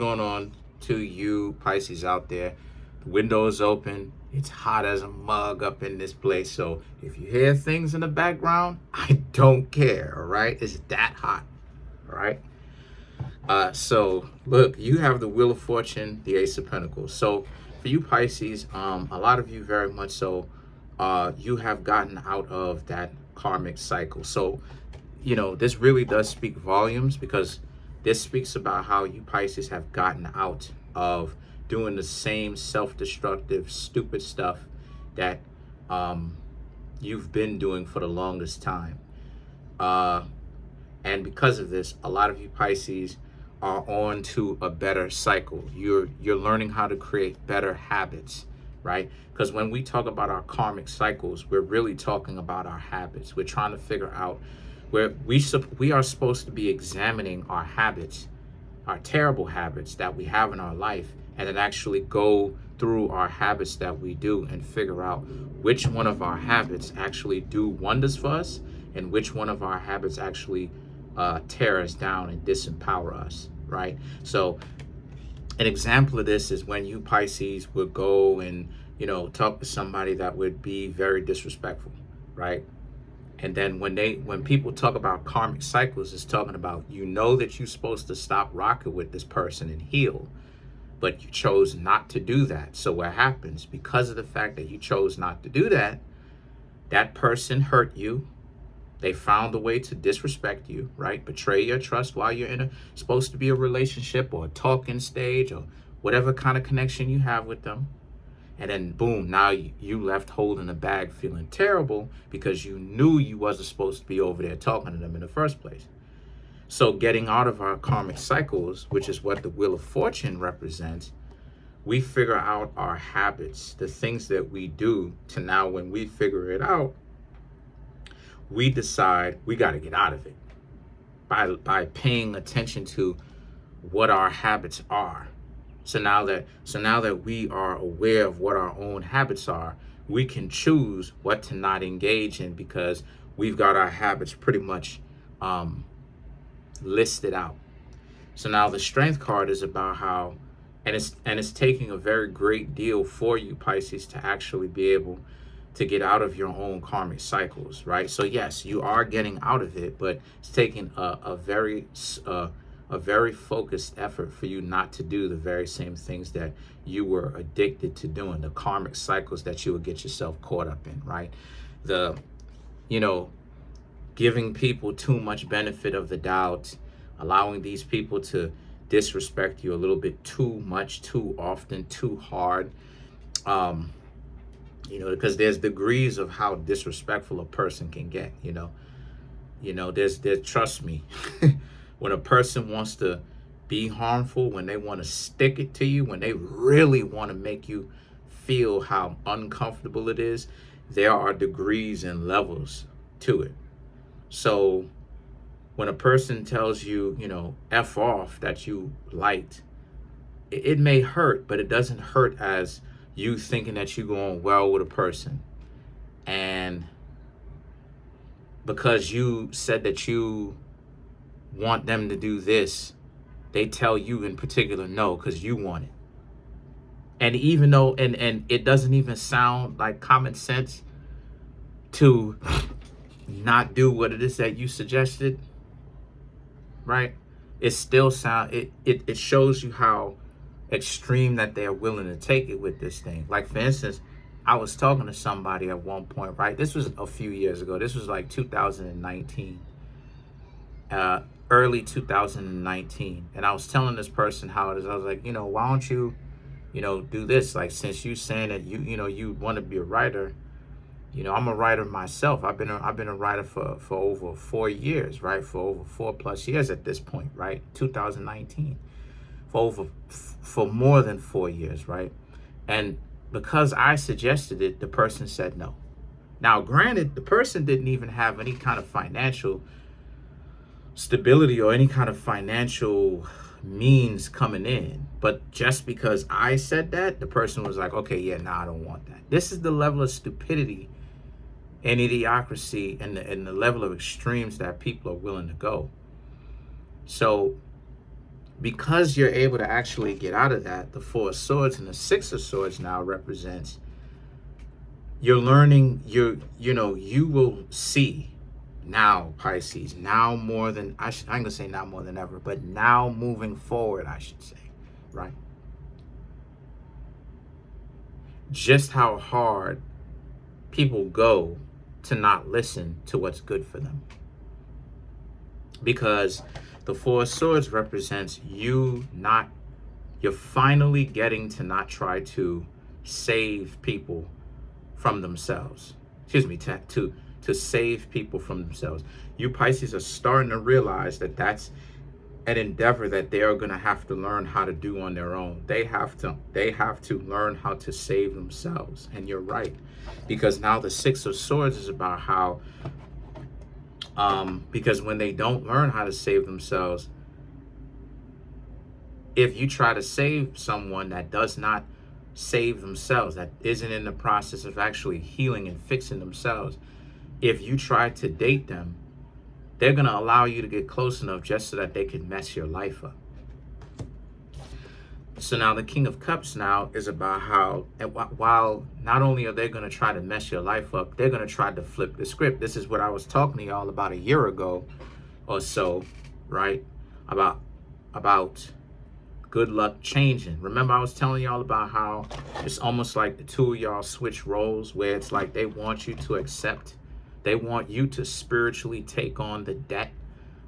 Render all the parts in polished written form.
Going on to you Pisces out there. The window is open. It's hot as a mug up in this place. So if you hear things in the background, I don't care. All right. It's that hot. All right. So look, you have the Wheel of Fortune, the Ace of Pentacles. So for you Pisces, a lot of you very much so, you have gotten out of that karmic cycle. So, this really does speak volumes, because this speaks about how you Pisces have gotten out of doing the same self-destructive, stupid stuff that you've been doing for the longest time. And because of this, a lot of you Pisces are on to a better cycle. You're learning how to create better habits, right? Because when we talk about our karmic cycles, we're really talking about our habits. We're trying to figure out where we are supposed to be examining our habits, our terrible habits that we have in our life, and then actually go through our habits that we do and figure out which one of our habits actually do wonders for us and which one of our habits actually tear us down and disempower us, right? So an example of this is when you Pisces would go and, talk to somebody that would be very disrespectful, right? And then when people talk about karmic cycles, it's talking about, that you're supposed to stop rocking with this person and heal, but you chose not to do that. So what happens, because of the fact that you chose not to do that, that person hurt you. They found a way to disrespect you, right? Betray your trust while you're in supposed to be a relationship or a talking stage or whatever kind of connection you have with them. And then boom, now you left holding the bag feeling terrible because you knew you wasn't supposed to be over there talking to them in the first place. So getting out of our karmic cycles, which is what the Wheel of Fortune represents, we figure out our habits, the things that we do, to now when we figure it out, we decide we got to get out of it by paying attention to what our habits are. So now that we are aware of what our own habits are, we can choose what to not engage in, because we've got our habits pretty much listed out. So now the Strength card is about how, and it's taking a very great deal for you Pisces to actually be able to get out of your own karmic cycles, right? So yes, you are getting out of it, but it's taking a very focused effort for you not to do the very same things that you were addicted to doing, the karmic cycles that you would get yourself caught up in, right? The, giving people too much benefit of the doubt, allowing these people to disrespect you a little bit too much, too often, too hard. Because there's degrees of how disrespectful a person can get, there's trust me, when a person wants to be harmful, when they want to stick it to you, when they really want to make you feel how uncomfortable it is, there are degrees and levels to it. So when a person tells you, F off, that you liked, it may hurt, but it doesn't hurt as you thinking that you're going well with a person. And because you said that you want them to do this, they tell you in particular no, because you want it. And even though, and it doesn't even sound like common sense to not do what it is that you suggested, right? It still it shows you how extreme that they're willing to take it with this thing. Like, for instance, I was talking to somebody at one point, right? This was a few years ago. This was like 2019, early 2019. And I was telling this person how it is. I was like, why don't you, do this? Like, since you saying that you want to be a writer, I'm a writer myself. I've been a writer for over 4 years, right? For over 4+ years at this point, right? 2019. For more than 4 years, right? And because I suggested it, the person said no. Now, granted, the person didn't even have any kind of financial stability or any kind of financial means coming in. But just because I said that, the person was like, okay, yeah, I don't want that. This is the level of stupidity and idiocracy and the level of extremes that people are willing to go. So because you're able to actually get out of that, the Four of Swords and the Six of Swords now represents you're learning, you will see now, Pisces, now more than, I'm going to say now more than ever, but now moving forward, I should say, right? Just how hard people go to not listen to what's good for them. Because the Four of Swords represents you're finally getting to not try to save people from themselves. Excuse me, to save people from themselves. You Pisces are starting to realize that that's an endeavor that they are going to have to learn how to do on their own. They have to learn how to save themselves. And you're right, because now the Six of Swords is about how because when they don't learn how to save themselves, if you try to save someone that does not save themselves, that isn't in the process of actually healing and fixing themselves, if you try to date them, they're going to allow you to get close enough just so that they can mess your life up. So now the King of Cups now is about how, while not only are they going to try to mess your life up, they're going to try to flip the script. This is what I was talking to y'all about a year ago or so, right? About good luck changing. Remember, I was telling y'all about how it's almost like the two of y'all switch roles, where it's like they want you to accept, they want you to spiritually take on the debt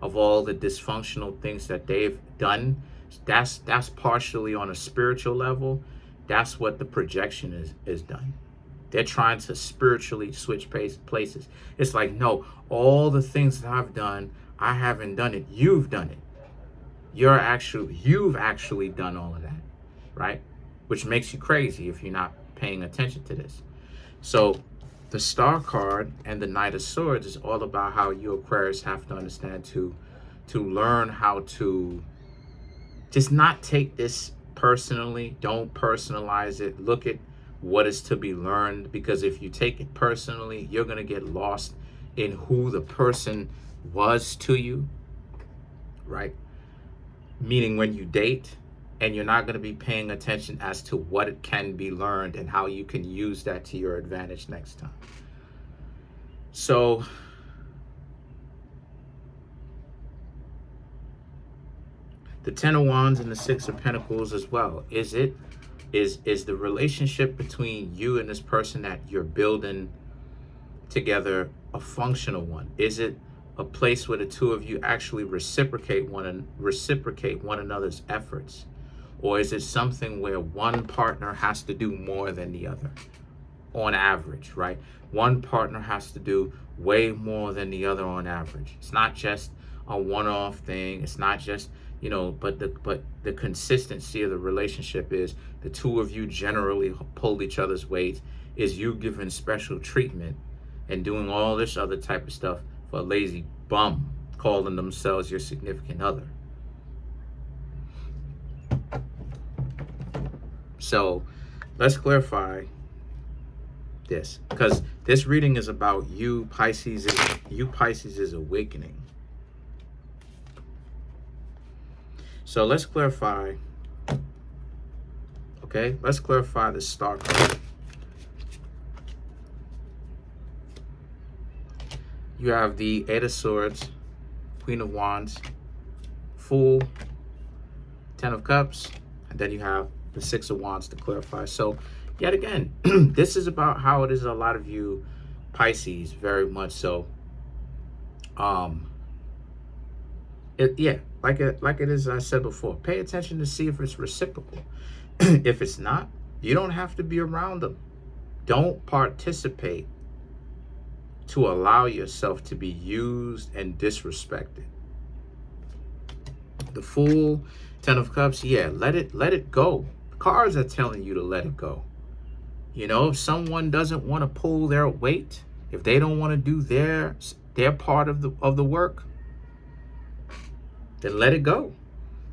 of all the dysfunctional things that they've done. That's partially on a spiritual level. That's what the projection is done. They're trying to spiritually switch places. It's like, no, all the things that I've done, I haven't done it. You've done it. You've actually done all of that, right? Which makes you crazy if you're not paying attention to this. So the Star card and the Knight of Swords is all about how you Aquarius have to understand to learn how to just not take this personally. Don't personalize it. Look at what is to be learned, because if you take it personally, you're going to get lost in who the person was to you, right? Meaning when you date, and you're not going to be paying attention as to what it can be learned and how you can use that to your advantage next time. So the Ten of Wands and the Six of Pentacles as well. Is the relationship between you and this person that you're building together a functional one? Is it a place where the two of you actually reciprocate one another's efforts? Or is it something where one partner has to do more than the other on average, right? One partner has to do way more than the other on average. It's not just a one-off thing. It's not just, but the consistency of the relationship is the two of you generally pull each other's weight, is you giving special treatment and doing all this other type of stuff for a lazy bum calling themselves your significant other. So let's clarify this, because this reading is about you Pisces is awakening. So let's clarify. Okay, let's clarify the Star card. You have the Eight of Swords, Queen of Wands, Fool, Ten of Cups, and then you have the Six of Wands to clarify. So yet again, this is about how it is a lot of you Pisces, very much so. Like it is, I said before, pay attention to see if it's reciprocal. If it's not, you don't have to be around them. Don't participate to allow yourself to be used and disrespected. The Fool, Ten of Cups, yeah, let it go. Cards are telling you to let it go. If someone doesn't want to pull their weight, if they don't want to do their part of the work, then let it go.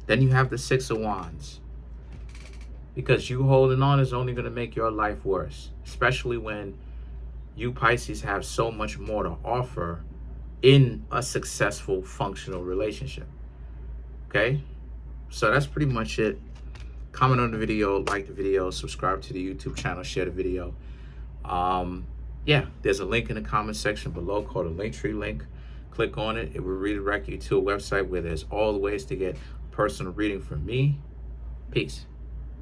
Then you have the Six of Wands. Because you holding on is only going to make your life worse, especially when you Pisces have so much more to offer in a successful, functional relationship. Okay? So that's pretty much it. Comment on the video, like the video, subscribe to the YouTube channel, share the video. Yeah, there's a link in the comment section below called a Linktree link. Click on it. It will redirect you to a website where there's all the ways to get a personal reading from me. Peace.